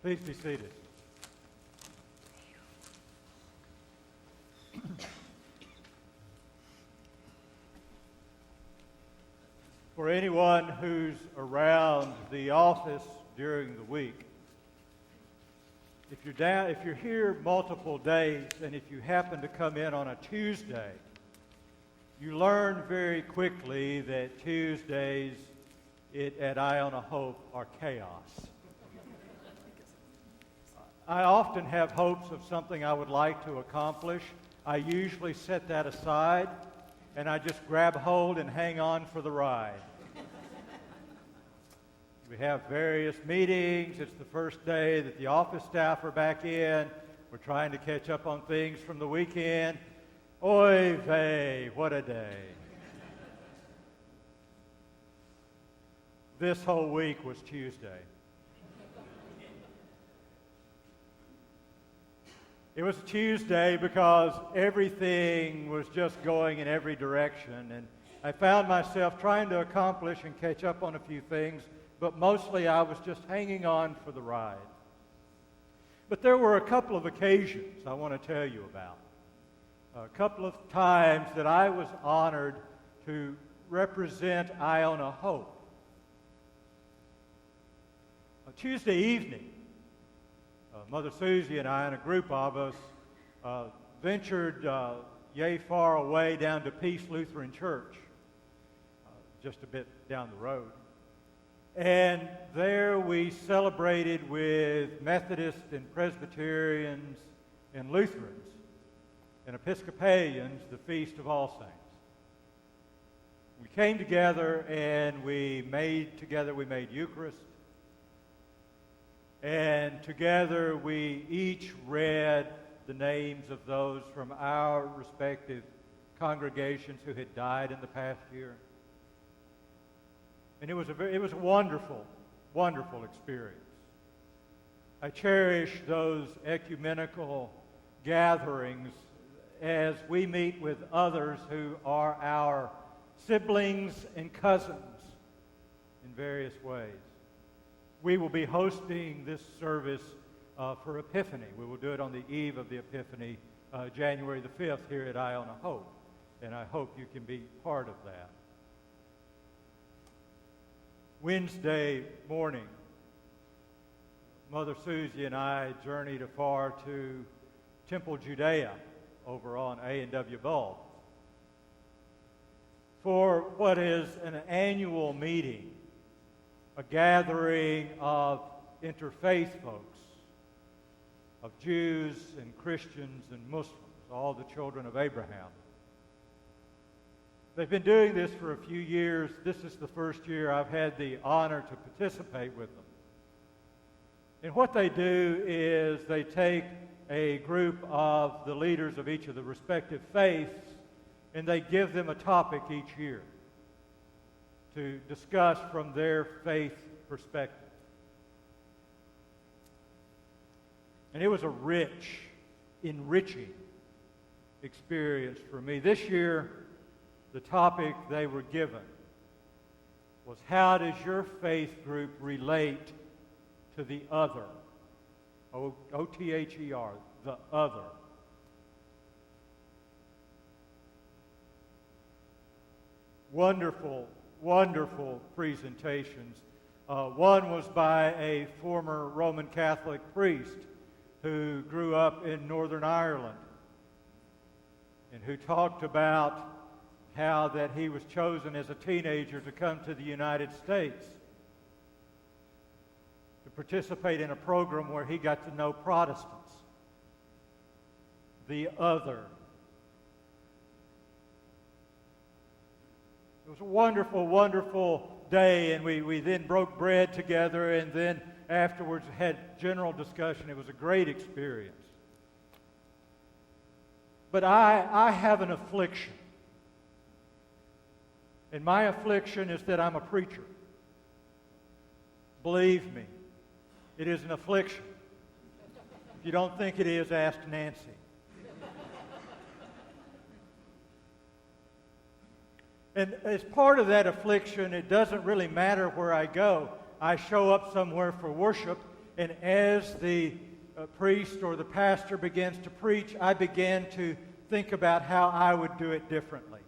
Please be seated. For anyone who's around the office during the week, if you're here multiple days, and if you happen to come in on a Tuesday, you learn very quickly that Tuesdays at Iona-Hope are chaos. I often have hopes of something I would like to accomplish. I usually set that aside, and I just grab hold and hang on for the ride. We have various meetings. It's the first day that the office staff are back in. We're trying to catch up on things from the weekend. Oy vey, what a day. This whole week was Tuesday. It was Tuesday because everything was just going in every direction, and I found myself trying to accomplish and catch up on a few things, but mostly I was just hanging on for the ride. But there were a couple of occasions I want to tell you about. A couple of times that I was honored to represent Iona-Hope. Tuesday evening, Mother Susie and I and a group of us ventured yay far away down to Peace Lutheran Church, just a bit down the road. And there we celebrated with Methodists and Presbyterians and Lutherans and Episcopalians the Feast of All Saints. We came together and we made Eucharist. And together we each read the names of those from our respective congregations who had died in the past year. And it was a wonderful, wonderful experience. I cherish those ecumenical gatherings as we meet with others who are our siblings and cousins in various ways. We will be hosting this service for Epiphany. We will do it on the eve of the Epiphany, January the 5th, here at Iona-Hope. And I hope you can be part of that. Wednesday morning, Mother Susie and I journeyed afar to Temple, Judea, over on A&W Bowl, for what is an annual meeting, a gathering of interfaith folks, of Jews and Christians and Muslims, all the children of Abraham. They've been doing this for a few years. This is the first year I've had the honor to participate with them. And what they do is they take a group of the leaders of each of the respective faiths and they give them a topic each year to discuss from their faith perspective. And it was a rich, enriching experience for me. This year, the topic they were given was, how does your faith group relate to the other? O-T-H-E-R, the other. Wonderful, wonderful presentations. One was by a former Roman Catholic priest who grew up in Northern Ireland and who talked about how that he was chosen as a teenager to come to the United States to participate in a program where he got to know Protestants, the other. It was a wonderful, wonderful day, and we then broke bread together, and then afterwards had general discussion. It was a great experience. But I have an affliction. And my affliction is that I'm a preacher. Believe me, it is an affliction. If you don't think it is, ask Nancy. And as part of that affliction, it doesn't really matter where I go. I show up somewhere for worship, And as the priest or the pastor begins to preach, I began to think about how I would do it differently.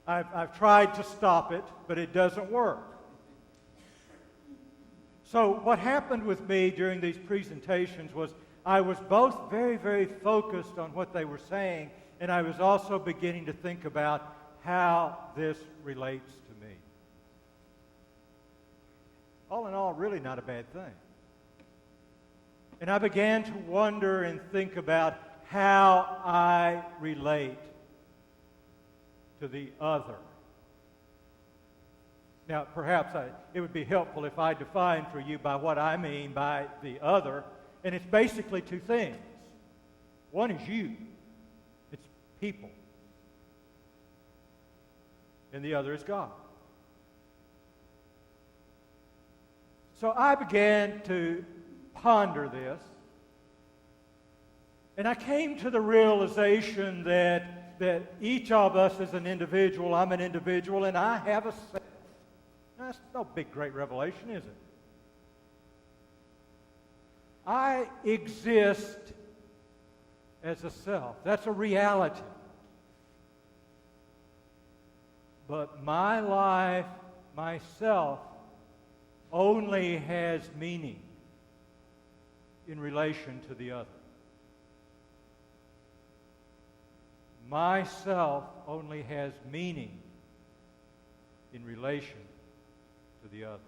I've tried to stop it, but it doesn't work. So what happened with me during these presentations was I was both very, very focused on what they were saying, and I was also beginning to think about how this relates to me. All in all, really not a bad thing. And I began to wonder and think about how I relate to the other. Now, perhaps it would be helpful if I define for you by what I mean by the other, and it's basically two things. One is you. It's people. And the other is God. So I began to ponder this, and I came to the realization that each of us is an individual. I'm an individual, and I have a self. That's no big, great revelation, is it? I exist as a self. That's a reality. But my life, myself, only has meaning in relation to the other. Myself only has meaning in relation to the other.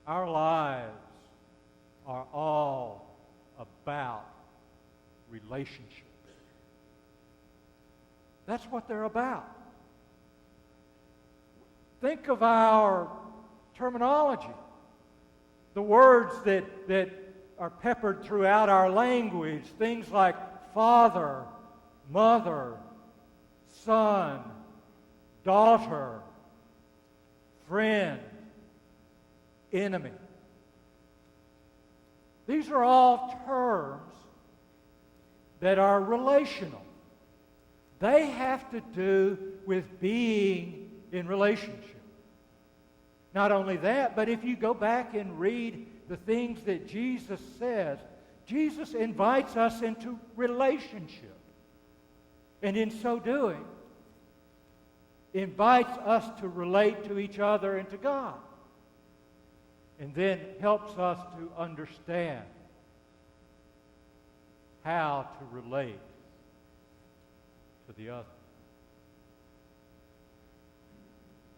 Our lives are all about relationship. That's what they're about. Think of our terminology. The words that are peppered throughout our language, things like father, mother, son, daughter, friend, enemy. These are all terms that are relational. They have to do with being in relationship. Not only that, but if you go back and read the things that Jesus says, Jesus invites us into relationship. And in so doing, invites us to relate to each other and to God. And then helps us to understand how to relate to the other.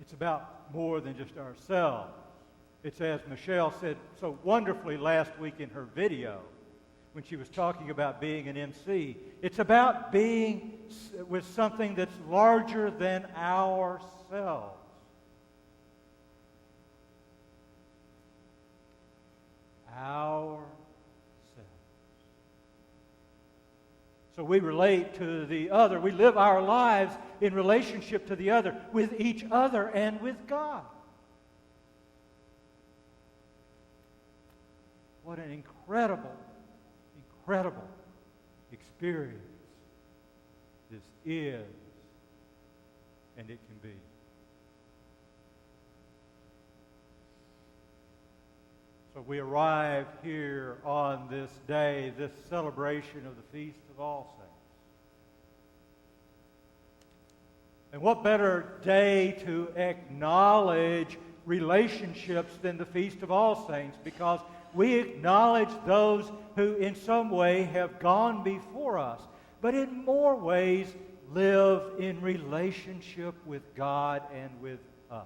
It's about more than just ourselves. It's as Michelle said so wonderfully last week in her video when she was talking about being an MC. It's about being with something that's larger than ourselves. Ourselves. So we relate to the other. We live our lives in relationship to the other, with each other and with God. What an incredible, incredible experience this is and it can be. So we arrive here on this day, this celebration of the Feast of All Saints. And what better day to acknowledge relationships than the Feast of All Saints, because we acknowledge those who in some way have gone before us, but in more ways live in relationship with God and with us.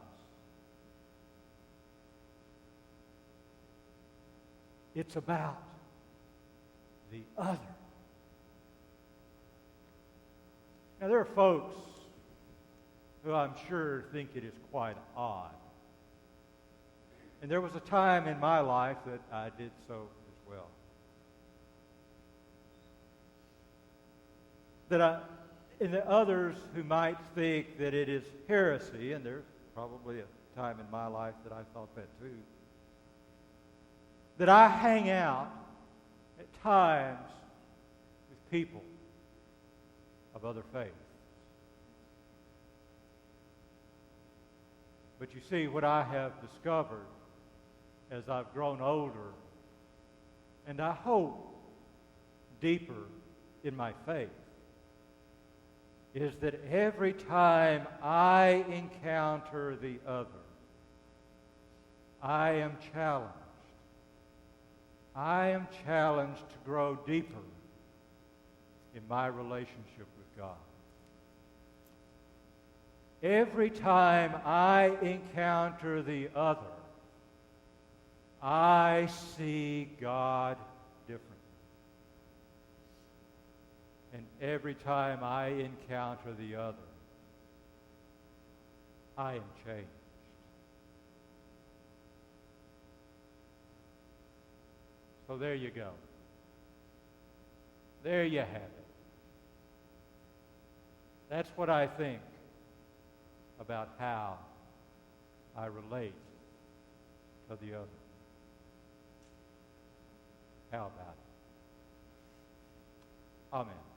It's about the other. Now, there are folks who I'm sure think it is quite odd. And there was a time in my life that I did so as well. And there are others who might think that it is heresy, and there's probably a time in my life that I thought that too, that I hang out at times with people of other faiths. But you see, what I have discovered as I've grown older, and I hope deeper in my faith, is that every time I encounter the other, I am challenged. I am challenged to grow deeper in my relationship with God. Every time I encounter the other, I see God differently. And every time I encounter the other, I am changed. So there you go. There you have it. That's what I think about how I relate to the other. How about it? Amen.